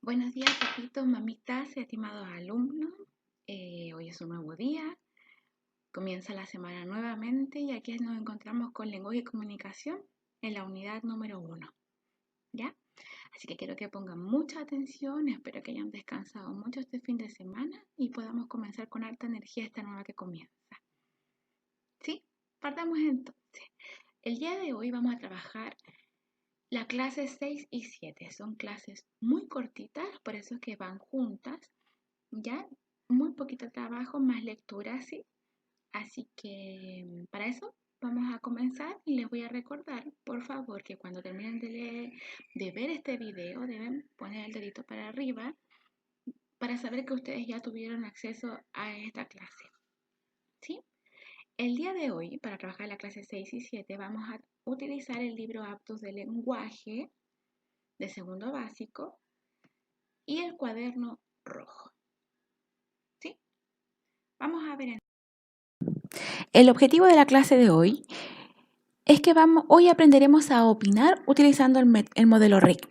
Buenos días, papitos, mamitas, estimados alumnos. Hoy es un nuevo día, comienza la semana nuevamente y aquí nos encontramos con lenguaje y comunicación en la unidad número 1, ¿ya? Así que quiero que pongan mucha atención, espero que hayan descansado mucho este fin de semana y podamos comenzar con harta energía esta nueva que comienza. ¿Sí? Partamos entonces. El día de hoy vamos a trabajar la clase 6 y 7. Son clases muy cortitas, por eso es que van juntas. Ya, muy poquito trabajo, más lectura, ¿sí? Así que para eso vamos a comenzar y les voy a recordar, por favor, que cuando terminen de ver este video, deben poner el dedito para arriba para saber que ustedes ya tuvieron acceso a esta clase, ¿sí? El día de hoy, para trabajar la clase 6 y 7, vamos a utilizar el libro Aptos de Lenguaje de segundo básico y el cuaderno rojo, ¿sí? Vamos a ver. El objetivo de la clase de hoy es que hoy aprenderemos a opinar utilizando el modelo RIC.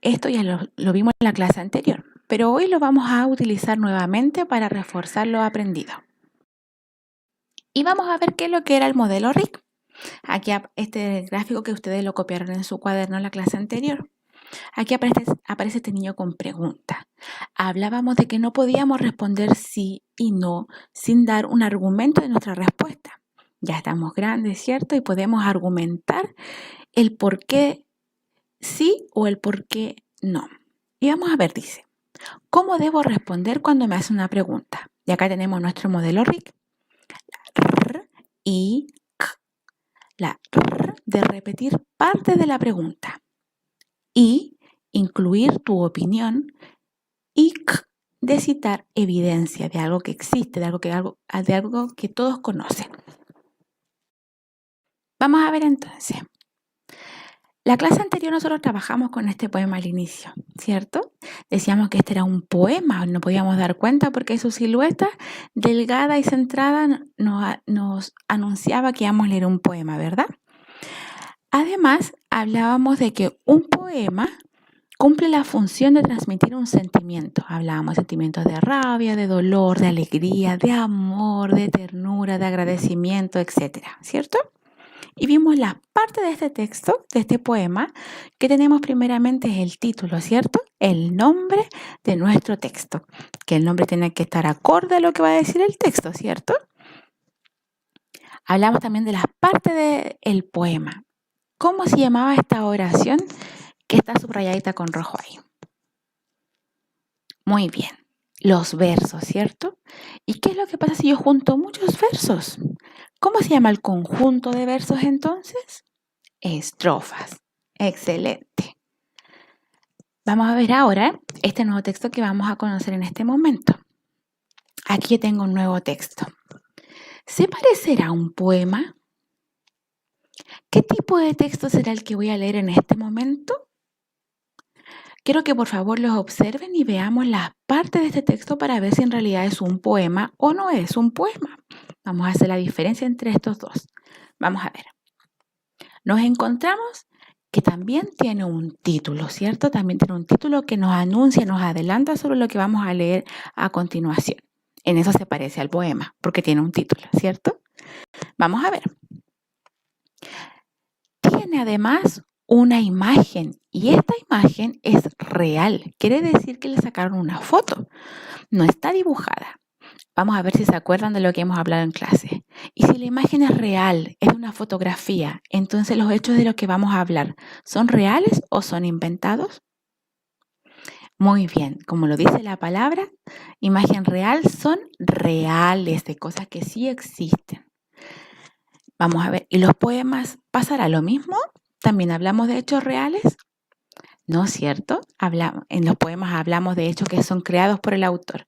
Esto ya lo vimos en la clase anterior, pero hoy lo vamos a utilizar nuevamente para reforzar lo aprendido. Y vamos a ver qué es lo que era el modelo RIC. Aquí este gráfico que ustedes lo copiaron en su cuaderno en la clase anterior. Aquí aparece este niño con pregunta. Hablábamos de que no podíamos responder sí y no sin dar un argumento de nuestra respuesta. Ya estamos grandes, ¿cierto? Y podemos argumentar el por qué sí o el por qué no. Y vamos a ver, dice, ¿cómo debo responder cuando me hace una pregunta? Y acá tenemos nuestro modelo RIC. R y K. La R de repetir parte de la pregunta. Y incluir tu opinión. Y K de citar evidencia de algo que existe, de algo que todos conocen. Vamos a ver entonces. La clase anterior nosotros trabajamos con este poema al inicio, ¿cierto? Decíamos que este era un poema, no podíamos dar cuenta porque su silueta delgada y centrada nos anunciaba que íbamos a leer un poema, ¿verdad? Además, hablábamos de que un poema cumple la función de transmitir un sentimiento. Hablábamos de sentimientos de rabia, de dolor, de alegría, de amor, de ternura, de agradecimiento, etcétera, ¿cierto? Y vimos la parte de este texto, de este poema, que tenemos primeramente es el título, ¿cierto? El nombre de nuestro texto, que el nombre tiene que estar acorde a lo que va a decir el texto, ¿cierto? Hablamos también de las partes del poema. ¿Cómo se llamaba esta oración que está subrayadita con rojo ahí? Muy bien, los versos, ¿cierto? ¿Y qué es lo que pasa si yo junto muchos versos? ¿Cómo se llama el conjunto de versos entonces? Estrofas. Excelente. Vamos a ver ahora este nuevo texto que vamos a conocer en este momento. Aquí tengo un nuevo texto. ¿Se parecerá a un poema? ¿Qué tipo de texto será el que voy a leer en este momento? Quiero que por favor los observen y veamos las partes de este texto para ver si en realidad es un poema o no es un poema. Vamos a hacer la diferencia entre estos dos. Vamos a ver. Nos encontramos que también tiene un título, ¿cierto? También tiene un título que nos anuncia, nos adelanta sobre lo que vamos a leer a continuación. En eso se parece al poema, porque tiene un título, ¿cierto? Vamos a ver. Tiene además una imagen y esta imagen es real. Quiere decir que le sacaron una foto. No está dibujada. Vamos a ver si se acuerdan de lo que hemos hablado en clase. Y si la imagen es real, es una fotografía, entonces los hechos de los que vamos a hablar, ¿son reales o son inventados? Muy bien, como lo dice la palabra, imagen real son reales, de cosas que sí existen. Vamos a ver, ¿y los poemas pasará lo mismo? ¿También hablamos de hechos reales? ¿No es cierto? En los poemas hablamos de hechos que son creados por el autor.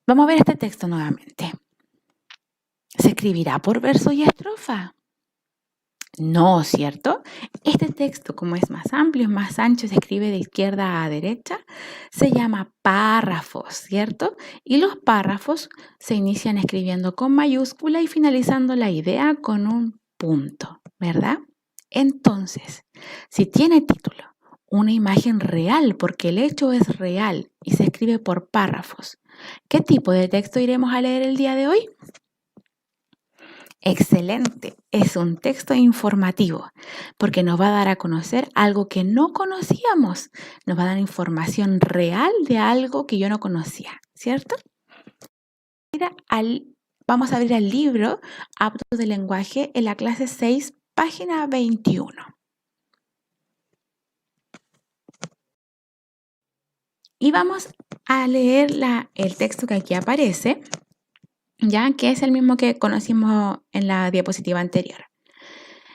Vamos a ver este texto nuevamente. ¿Se escribirá por verso y estrofa? No, ¿cierto? Este texto, como es más amplio, es más ancho, se escribe de izquierda a derecha, se llama párrafos, ¿cierto? Y los párrafos se inician escribiendo con mayúscula y finalizando la idea con un punto, ¿verdad? Entonces, si tiene título, una imagen real, porque el hecho es real y se escribe por párrafos. ¿Qué tipo de texto iremos a leer el día de hoy? Excelente, es un texto informativo, porque nos va a dar a conocer algo que no conocíamos. Nos va a dar información real de algo que yo no conocía, ¿cierto? Vamos a abrir el libro Hábitos del lenguaje en la clase 6, página 21. Y vamos a leer el texto que aquí aparece, ya que es el mismo que conocimos en la diapositiva anterior.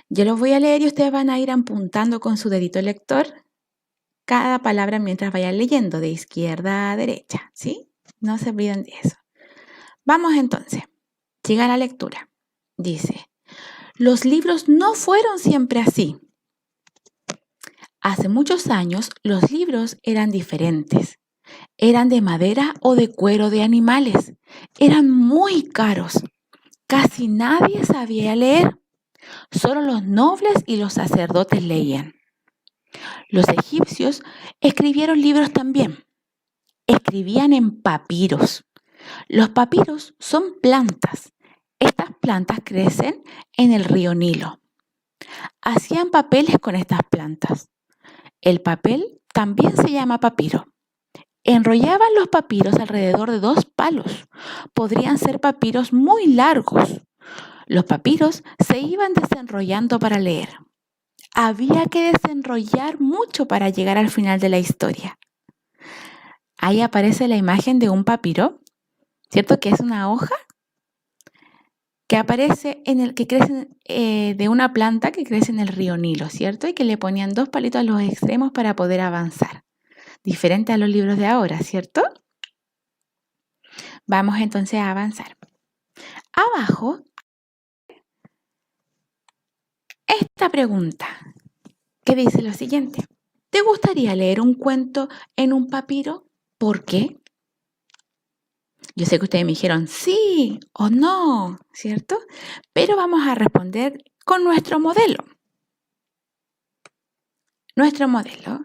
Yo lo voy a leer y ustedes van a ir apuntando con su dedito lector cada palabra mientras vayan leyendo, de izquierda a derecha, ¿sí? No se olviden de eso. Vamos entonces. Llega la lectura. Dice: los libros no fueron siempre así. Hace muchos años los libros eran diferentes. Eran de madera o de cuero de animales. Eran muy caros. Casi nadie sabía leer. Solo los nobles y los sacerdotes leían. Los egipcios escribieron libros también. Escribían en papiros. Los papiros son plantas. Estas plantas crecen en el río Nilo. Hacían papeles con estas plantas. El papel también se llama papiro. Enrollaban los papiros alrededor de 2 palos. Podrían ser papiros muy largos. Los papiros se iban desenrollando para leer. Había que desenrollar mucho para llegar al final de la historia. Ahí aparece la imagen de un papiro, ¿cierto? Que es una hoja que aparece que crece de una planta que crece en el río Nilo, ¿cierto? Y que le ponían 2 palitos a los extremos para poder avanzar. Diferente a los libros de ahora, ¿cierto? Vamos entonces a avanzar. Abajo, esta pregunta que dice lo siguiente: ¿te gustaría leer un cuento en un papiro? ¿Por qué? Yo sé que ustedes me dijeron sí o no, ¿cierto? Pero vamos a responder con nuestro modelo. Nuestro modelo,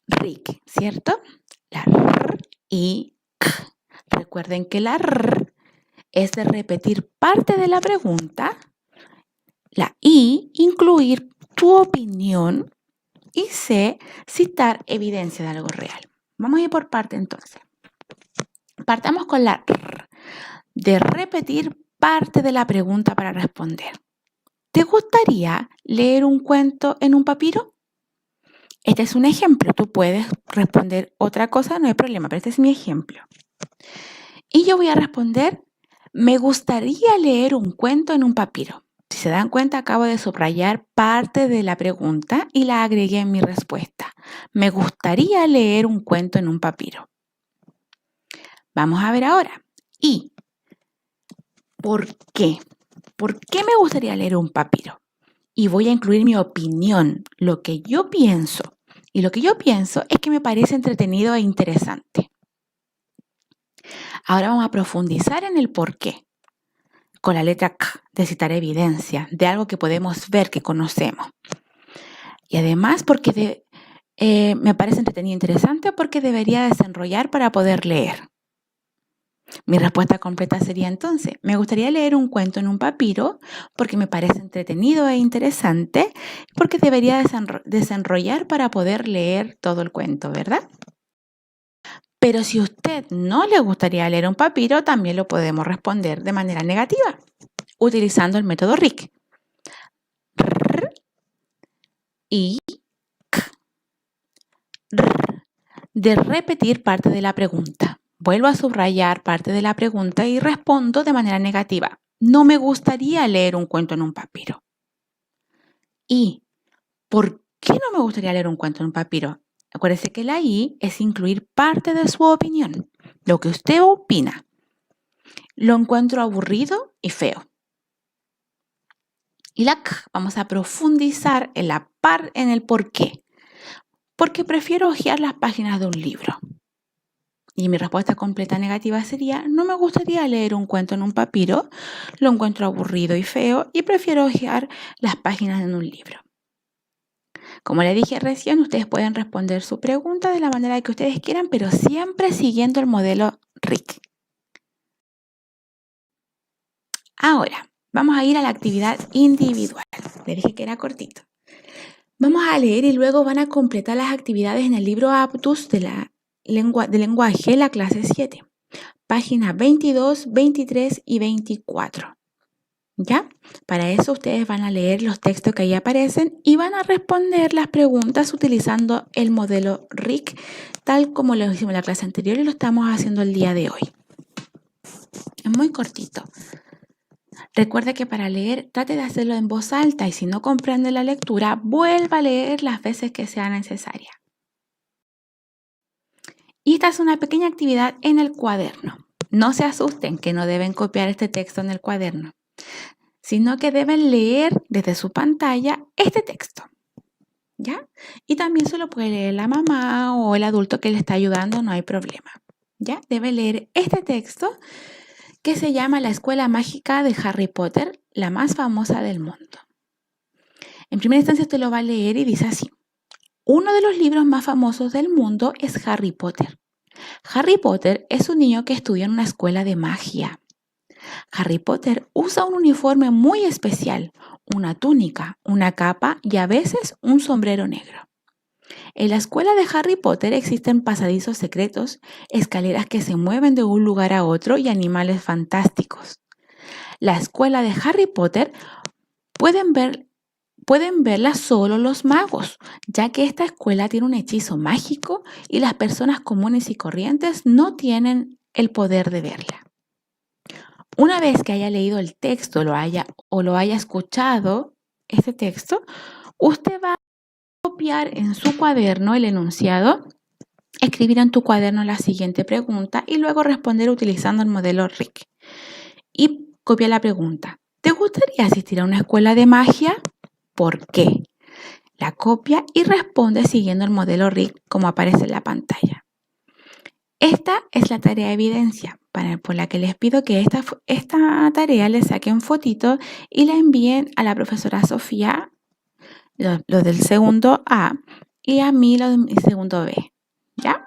Rick, ¿cierto? La R y K. Recuerden que la R es de repetir parte de la pregunta, la I, incluir tu opinión, y C, citar evidencia de algo real. Vamos a ir por parte entonces. Partamos con la R, de repetir parte de la pregunta para responder. ¿Te gustaría leer un cuento en un papiro? Este es un ejemplo. Tú puedes responder otra cosa, no hay problema, pero este es mi ejemplo. Y yo voy a responder: me gustaría leer un cuento en un papiro. Si se dan cuenta, acabo de subrayar parte de la pregunta y la agregué en mi respuesta. Me gustaría leer un cuento en un papiro. Vamos a ver ahora. ¿Y por qué? ¿Por qué me gustaría leer un papiro? Y voy a incluir mi opinión, lo que yo pienso. Y lo que yo pienso es que me parece entretenido e interesante. Ahora vamos a profundizar en el por qué. Con la letra K, de citar evidencia, de algo que podemos ver, que conocemos. Y además porque me parece entretenido e interesante, porque debería desenrollar para poder leer. Mi respuesta completa sería entonces: me gustaría leer un cuento en un papiro porque me parece entretenido e interesante, porque debería desenrollar para poder leer todo el cuento, ¿verdad? Pero si a usted no le gustaría leer un papiro, también lo podemos responder de manera negativa, utilizando el método Rick. R y K. R, de repetir parte de la pregunta. Vuelvo a subrayar parte de la pregunta y respondo de manera negativa: no me gustaría leer un cuento en un papiro. ¿Y por qué no me gustaría leer un cuento en un papiro? Acuérdese que la I es incluir parte de su opinión, lo que usted opina. Lo encuentro aburrido y feo. Y la K, vamos a profundizar en el por qué. Porque prefiero hojear las páginas de un libro. Y mi respuesta completa negativa sería: no me gustaría leer un cuento en un papiro, lo encuentro aburrido y feo y prefiero hojear las páginas en un libro. Como les dije recién, ustedes pueden responder su pregunta de la manera que ustedes quieran, pero siempre siguiendo el modelo RIC. Ahora, vamos a ir a la actividad individual. Les dije que era cortito. Vamos a leer y luego van a completar las actividades en el libro Aptus de lenguaje, la clase 7. Páginas 22, 23 y 24. ¿Ya? Para eso ustedes van a leer los textos que ahí aparecen y van a responder las preguntas utilizando el modelo RIC, tal como lo hicimos en la clase anterior y lo estamos haciendo el día de hoy. Es muy cortito. Recuerda que para leer trate de hacerlo en voz alta y si no comprende la lectura, vuelva a leer las veces que sea necesaria. Y esta es una pequeña actividad en el cuaderno. No se asusten que no deben copiar este texto en el cuaderno, sino que deben leer desde su pantalla este texto, ¿ya? Y también se lo puede leer la mamá o el adulto que le está ayudando, no hay problema, ¿ya? Debe leer este texto que se llama La Escuela Mágica de Harry Potter, la más famosa del mundo. En primera instancia usted lo va a leer y dice así: uno de los libros más famosos del mundo es Harry Potter. Harry Potter es un niño que estudia en una escuela de magia. Harry Potter usa un uniforme muy especial, una túnica, una capa y a veces un sombrero negro. En la escuela de Harry Potter existen pasadizos secretos, escaleras que se mueven de un lugar a otro y animales fantásticos. La escuela de Harry Potter pueden verla solo los magos, ya que esta escuela tiene un hechizo mágico y las personas comunes y corrientes no tienen el poder de verla. Una vez que haya leído el texto o lo haya escuchado, este texto, usted va a copiar en su cuaderno el enunciado, escribir en tu cuaderno la siguiente pregunta y luego responder utilizando el modelo RIC. Y copia la pregunta: ¿te gustaría asistir a una escuela de magia? ¿Por qué? La copia y responde siguiendo el modelo RIC como aparece en la pantalla. Esta es la tarea de evidencia, por la que les pido que esta tarea le saquen fotito y la envíen a la profesora Sofía, lo del segundo A, y a mí lo del segundo B, ¿ya?